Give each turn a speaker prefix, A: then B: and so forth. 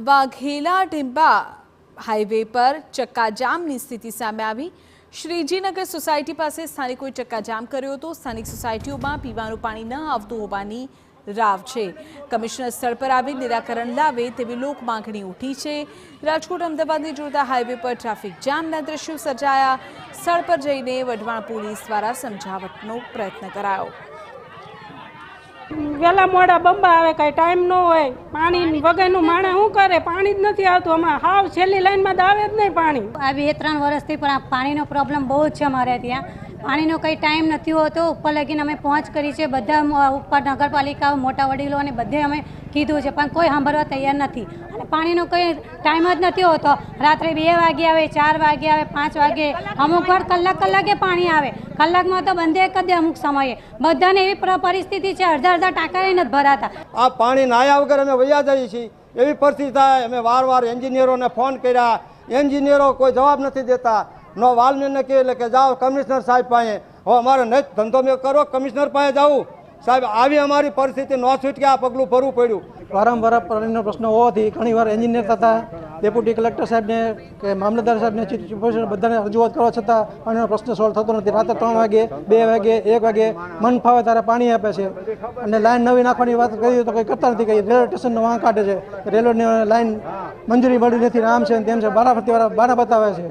A: Vaghela ઢીંબા highway પર ચક્કાજામની સ્થિતિ સામે આવી। શ્રીજીનગર સોસાયટી પાસે સ્થાનિકોએ ચક્કાજામ કર્યો હતો। સ્થાનિક સોસાયટીઓમાં પીવાનું પાણી ન આવતું હોવાની રાવ છે। કમિશનર સ્થળ પર આવી નિરાકરણ લાવે તેવી લોક માંગણી ઉઠી છે। રાજકોટ અમદાવાદને જોડતા હાઈવે પર ટ્રાફિક જામના દ્રશ્યો સર્જાયા। સ્થળ પર જઈને વઢવાણ પોલીસ દ્વારા સમજાવટનો પ્રયત્ન કરાયો।
B: વેલા મોડા બંબા આવે, કઈ ટાઈમ ન હોય, પાણી વગરનું માણસ શું કરે? પાણી જ નથી આવતું। અમારે હાવ છેલ્લી લાઈનમાં આવે જ નહીં પાણી।
C: આ 2-3 વર્ષથી પણ પાણીનો પ્રોબ્લેમ બહુ જ છે અમારે ત્યાં। પાણીનો કંઈ ટાઈમ નથી હોતો। ઉપર લગીને અમે પહોંચ કરી છે, બધા ઉપર નગરપાલિકાઓ મોટા વડીલોને બધે અમે કીધું છે, પણ કોઈ સાંભળવા તૈયાર નથી। અને પાણીનો કંઈ ટાઈમ જ નથી હોતો। રાત્રે 2 વાગે આવે, 4 વાગે આવે, 5 વાગે, અમુક વાર કલાકે પાણી આવે। કલાકમાં તો બંધ કરી દે અમુક સમયે। બધાને એવી પરિસ્થિતિ છે, અડધા ટાંકા નથી ભરાતા।
D: આ પાણી નાયા વગર અમે વયા જઈએ છીએ, એવી પરિસ્થિતિ થાય। અમે વાર એન્જિનિયરોને ફોન કર્યા, એન્જિનિયરો કોઈ જવાબ નથી દેતા। નો વાલ્મીને કહે એટલે કે જાઓ કમિશનર સાહેબ પાસે। હવે અમારે નહીં ધંધો મેં કરો, કમિશનર પાસે જાવું સાહેબ। આવી અમારી પરિસ્થિતિ ન છૂટકે આ પગલું ભરવું પડ્યું।
E: વારંવાર પાણીનો પ્રશ્ન હોવાથી ઘણીવાર એન્જિનિયર તથા ડેપ્યુટી કલેક્ટર સાહેબને કે મામલતદાર સાહેબને ચીફ ઓફિસર બધાને રજૂઆત કરવા છતાં પાણીનો પ્રશ્ન સોલ્વ થતો નથી। રાત્રે 3 વાગે, 2 વાગે, 1 વાગે મન ફાવે ત્યારે પાણી આપે છે। અને લાઈન નવી નાખવાની વાત કરીએ તો કંઈ કરતા નથી। કંઈ રેલવે સ્ટેશનનો વાંક કાઢે છે, રેલવેની લાઈન મંજૂરી મળી નથી, આમ છે તેમ છે, બારા બતાવે છે।